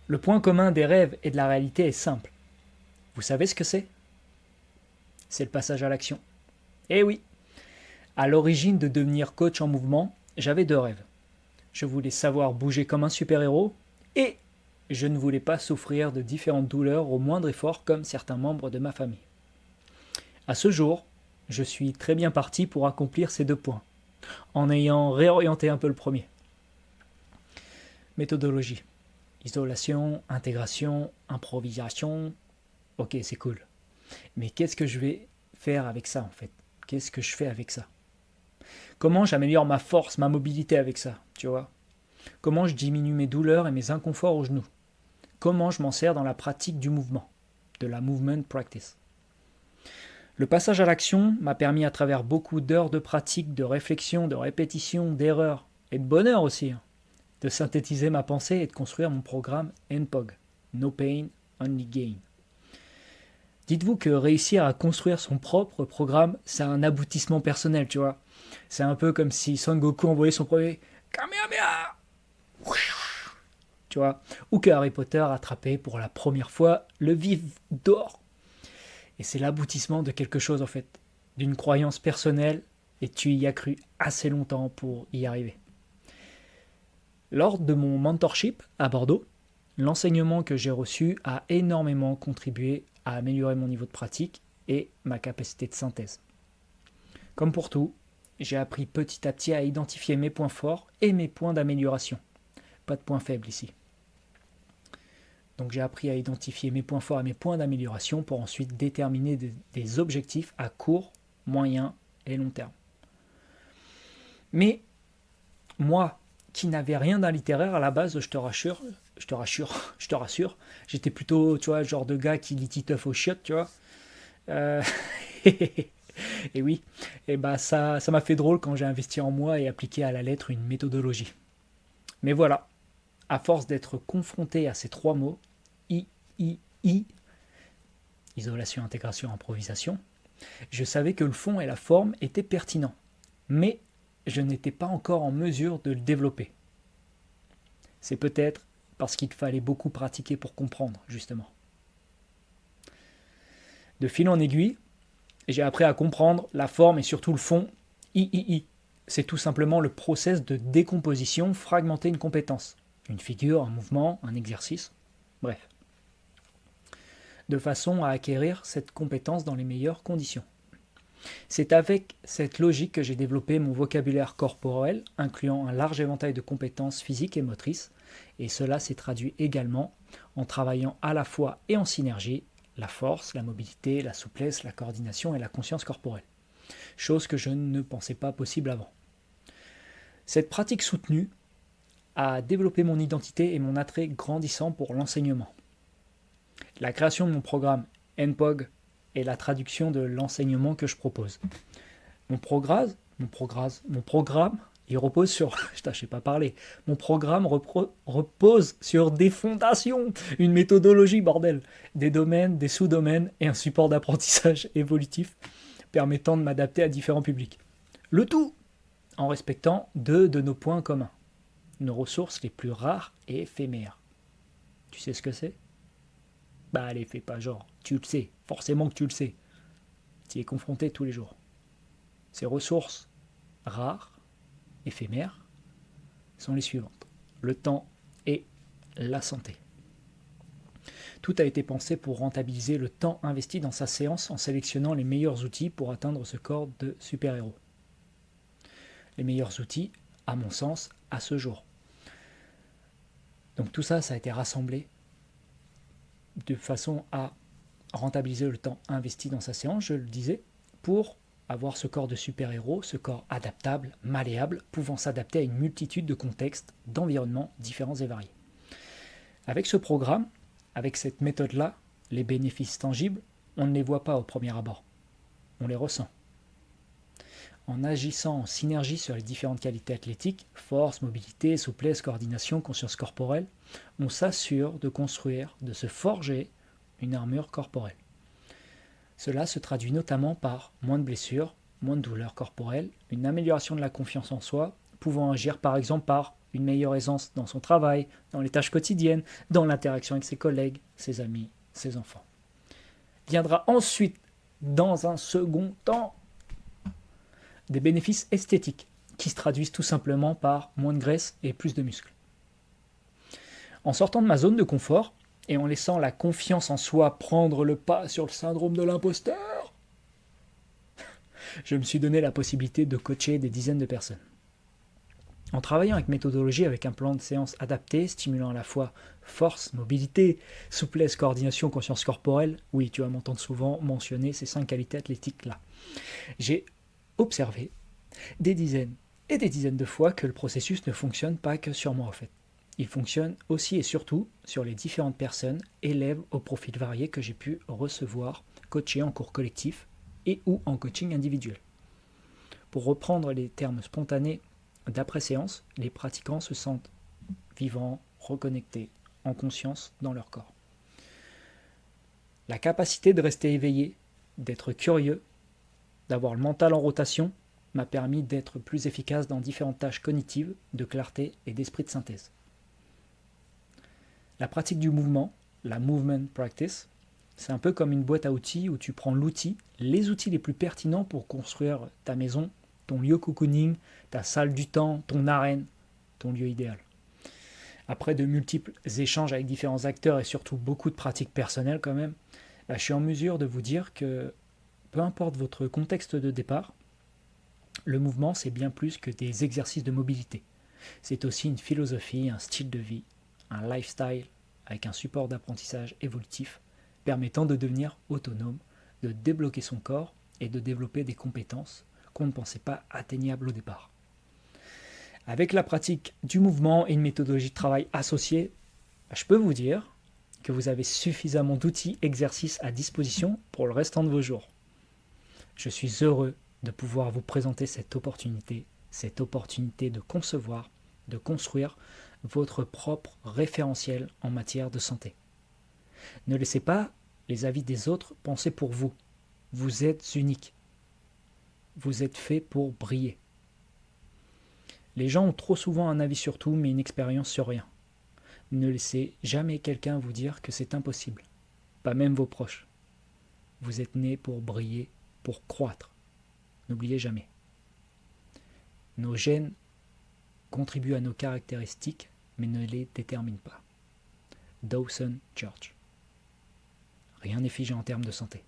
Le point commun des rêves et de la réalité est simple. Vous savez ce que c'est? C'est le passage à l'action. Eh oui, à l'origine de devenir coach en mouvement, j'avais deux rêves. Je voulais savoir bouger comme un super-héros et je ne voulais pas souffrir de différentes douleurs au moindre effort comme certains membres de ma famille. À ce jour, je suis très bien parti pour accomplir ces deux points, en ayant réorienté un peu le premier. Méthodologie. Isolation, intégration, improvisation. Ok, c'est cool. Mais qu'est-ce que je vais faire avec ça en fait? Qu'est-ce que je fais avec ça? Comment j'améliore ma force, ma mobilité avec ça, tu vois? Comment je diminue mes douleurs et mes inconforts aux genoux? Comment je m'en sers dans la pratique du mouvement, de la movement practice? Le passage à l'action m'a permis à travers beaucoup d'heures de pratique, de réflexion, de répétition, d'erreurs et de bonheur aussi, de synthétiser ma pensée et de construire mon programme NPOG, No Pain, Only Gain. Dites-vous que réussir à construire son propre programme, c'est un aboutissement personnel, tu vois. C'est un peu comme si Son Goku envoyait son premier Kamehameha, tu vois, ou que Harry Potter attrapait pour la première fois le vif d'or. Et c'est l'aboutissement de quelque chose en fait, d'une croyance personnelle, et tu y as cru assez longtemps pour y arriver. Lors de mon mentorship à Bordeaux, l'enseignement que j'ai reçu a énormément contribué à améliorer mon niveau de pratique et ma capacité de synthèse. Comme pour tout, j'ai appris petit à petit à identifier mes points forts et mes points d'amélioration. Pas de points faibles ici. Donc j'ai appris à identifier mes points forts et mes points d'amélioration pour ensuite déterminer des objectifs à court, moyen et long terme. Mais moi, qui n'avais rien d'un littéraire à la base, je te rassure, j'étais plutôt, tu vois, le genre de gars qui lit Titeuf aux chiottes, tu vois. Euh, et oui, et bah ça m'a fait drôle quand j'ai investi en moi et appliqué à la lettre une méthodologie. Mais voilà, à force d'être confronté à ces trois mots, I, I, I, isolation, intégration, improvisation, je savais que le fond et la forme étaient pertinents, mais je n'étais pas encore en mesure de le développer. C'est peut-être parce qu'il fallait beaucoup pratiquer pour comprendre, justement. De fil en aiguille, j'ai appris à comprendre la forme et surtout le fond. III. C'est tout simplement le process de décomposition, fragmenter une compétence. Une figure, un mouvement, un exercice, bref. De façon à acquérir cette compétence dans les meilleures conditions. C'est avec cette logique que j'ai développé mon vocabulaire corporel, incluant un large éventail de compétences physiques et motrices, et cela s'est traduit également en travaillant à la fois et en synergie la force, la mobilité, la souplesse, la coordination et la conscience corporelle, chose que je ne pensais pas possible avant. Cette pratique soutenue a développé mon identité et mon attrait grandissant pour l'enseignement. La création de mon programme NPOG est la traduction de l'enseignement que je propose. Mon programme, il repose sur, je sais pas parler, mon programme repose sur des fondations, une méthodologie, bordel, des domaines, des sous-domaines et un support d'apprentissage évolutif permettant de m'adapter à différents publics. Le tout en respectant deux de nos points communs, nos ressources les plus rares et éphémères. Tu sais ce que c'est? Bah allez, fais pas genre, tu le sais, forcément que tu le sais. Tu y es confronté tous les jours. Ces ressources rares, éphémères, sont les suivantes. Le temps et la santé. Tout a été pensé pour rentabiliser le temps investi dans sa séance en sélectionnant les meilleurs outils pour atteindre ce corps de super-héros. Les meilleurs outils, à mon sens, à ce jour. Donc tout ça, ça a été rassemblé de façon à rentabiliser le temps investi dans sa séance, je le disais, pour avoir ce corps de super-héros, ce corps adaptable, malléable, pouvant s'adapter à une multitude de contextes, d'environnements différents et variés. Avec ce programme, avec cette méthode-là, les bénéfices tangibles, on ne les voit pas au premier abord. On les ressent. En agissant en synergie sur les différentes qualités athlétiques, force, mobilité, souplesse, coordination, conscience corporelle, on s'assure de construire, de se forger une armure corporelle. Cela se traduit notamment par moins de blessures, moins de douleurs corporelles, une amélioration de la confiance en soi, pouvant agir par exemple par une meilleure aisance dans son travail, dans les tâches quotidiennes, dans l'interaction avec ses collègues, ses amis, ses enfants. Viendra ensuite, dans un second temps, des bénéfices esthétiques qui se traduisent tout simplement par moins de graisse et plus de muscles. En sortant de ma zone de confort et en laissant la confiance en soi prendre le pas sur le syndrome de l'imposteur, je me suis donné la possibilité de coacher des dizaines de personnes. En travaillant avec méthodologie, avec un plan de séance adapté, stimulant à la fois force, mobilité, souplesse, coordination, conscience corporelle, oui, tu vas m'entendre souvent mentionner ces 5 qualités athlétiques-là, j'ai observé des dizaines et des dizaines de fois que le processus ne fonctionne pas que sur moi en fait. Il fonctionne aussi et surtout sur les différentes personnes, élèves au profil varié que j'ai pu recevoir, coacher en cours collectif et ou en coaching individuel. Pour reprendre les termes spontanés d'après-séance, les pratiquants se sentent vivants, reconnectés, en conscience dans leur corps. La capacité de rester éveillé, d'être curieux, d'avoir le mental en rotation, m'a permis d'être plus efficace dans différentes tâches cognitives, de clarté et d'esprit de synthèse. La pratique du mouvement, la movement practice, c'est un peu comme une boîte à outils où tu prends les outils les plus pertinents pour construire ta maison, ton lieu cocooning, ta salle du temps, ton arène, ton lieu idéal. Après de multiples échanges avec différents acteurs et surtout beaucoup de pratiques personnelles quand même, je suis en mesure de vous dire que peu importe votre contexte de départ, le mouvement c'est bien plus que des exercices de mobilité. C'est aussi une philosophie, un style de vie, un lifestyle avec un support d'apprentissage évolutif permettant de devenir autonome, de débloquer son corps et de développer des compétences qu'on ne pensait pas atteignables au départ. Avec la pratique du mouvement et une méthodologie de travail associée, je peux vous dire que vous avez suffisamment d'outils, exercices à disposition pour le restant de vos jours. Je suis heureux de pouvoir vous présenter cette opportunité de concevoir, de construire votre propre référentiel en matière de santé. Ne laissez pas les avis des autres penser pour vous. Vous êtes unique. Vous êtes fait pour briller. Les gens ont trop souvent un avis sur tout, mais une expérience sur rien. Ne laissez jamais quelqu'un vous dire que c'est impossible. Pas même vos proches. Vous êtes né pour briller, pour croître. N'oubliez jamais. Nos gènes contribuent à nos caractéristiques, mais ne les déterminent pas. Dawson Church. Rien n'est figé en termes de santé.